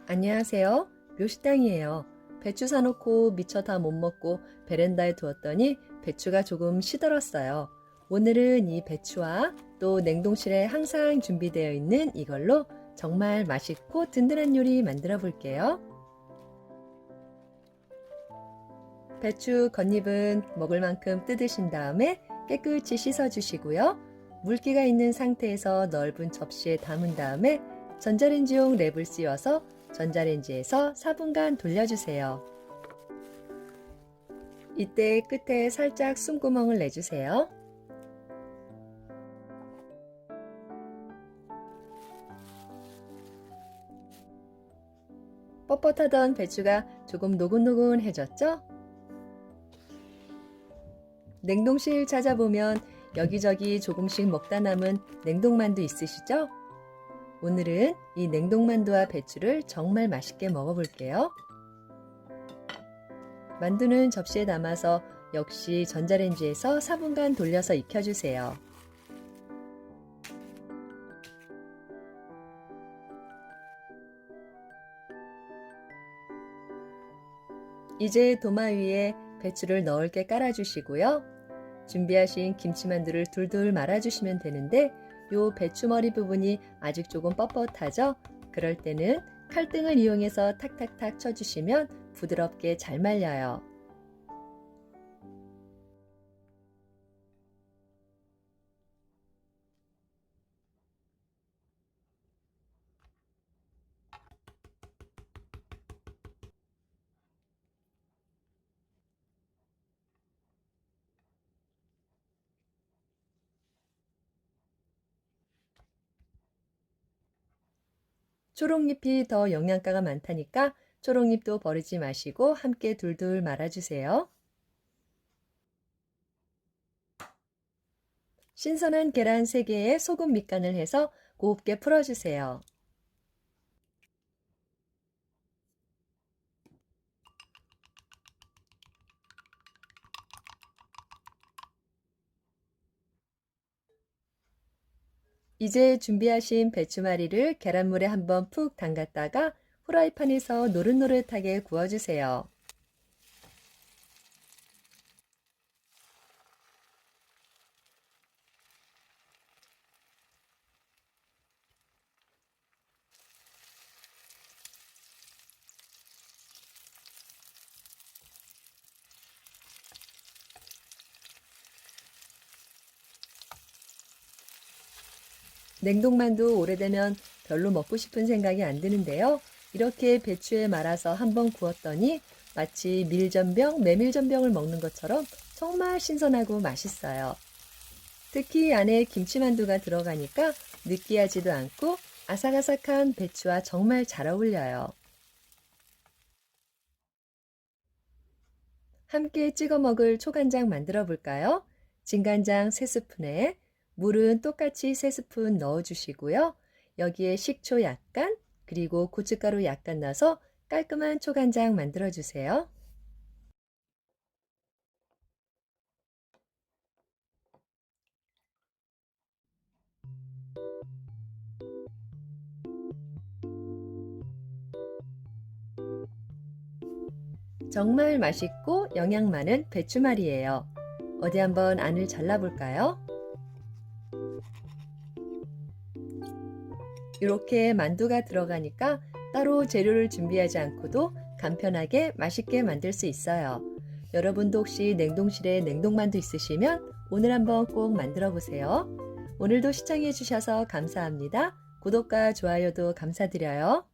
안녕하세요. 묘식당이에요. 배추 사놓고 미처 다 못 먹고 베란다에 두었더니 배추가 조금 시들었어요. 오늘은 이 배추와 또 냉동실에 항상 준비되어 있는 이걸로 정말 맛있고 든든한 요리 만들어 볼게요. 배추 겉잎은 먹을 만큼 뜯으신 다음에 깨끗이 씻어 주시고요. 물기가 있는 상태에서 넓은 접시에 담은 다음에 전자레인지용 랩을 씌워서 전자레인지에서 4분간 돌려주세요. 이때 끝에 살짝 숨구멍을 내주세요. 뻣뻣하던 배추가 조금 노곤노곤해졌죠? 냉동실 찾아보면 여기저기 조금씩 먹다 남은 냉동만두 있으시죠? 오늘은 이 냉동만두와 배추를 정말 맛있게 먹어볼게요. 만두는 접시에 담아서 역시 전자레인지에서 4분간 돌려서 익혀주세요. 이제 도마 위에 배추를 넓게 깔아주시고요. 준비하신 김치만두를 둘둘 말아주시면 되는데 요 배추머리 부분이 아직 조금 뻣뻣하죠? 그럴 때는 칼등을 이용해서 탁탁탁 쳐주시면 부드럽게 잘 말려요. 초록잎이 더 영양가가 많다니까 초록잎도 버리지 마시고 함께 둘둘 말아주세요. 신선한 계란 3개에 소금 밑간을 해서 곱게 풀어주세요. 이제 준비하신 배추말이를 계란물에 한번 푹 담갔다가 후라이팬에서 노릇노릇하게 구워주세요. 냉동만두 오래되면 별로 먹고 싶은 생각이 안 드는데요. 이렇게 배추에 말아서 한번 구웠더니 마치 밀전병, 메밀전병을 먹는 것처럼 정말 신선하고 맛있어요. 특히 안에 김치만두가 들어가니까 느끼하지도 않고 아삭아삭한 배추와 정말 잘 어울려요. 함께 찍어 먹을 초간장 만들어 볼까요? 진간장 3스푼에 물은 똑같이 3스푼 넣어 주시고요. 여기에 식초 약간 그리고 고춧가루 약간 넣어서 깔끔한 초간장 만들어 주세요. 정말 맛있고 영양 많은 배추말이에요. 어디 한번 안을 잘라볼까요? 이렇게 만두가 들어가니까 따로 재료를 준비하지 않고도 간편하게 맛있게 만들 수 있어요. 여러분도 혹시 냉동실에 냉동만두 있으시면 오늘 한번 꼭 만들어 보세요. 오늘도 시청해 주셔서 감사합니다. 구독과 좋아요도 감사드려요.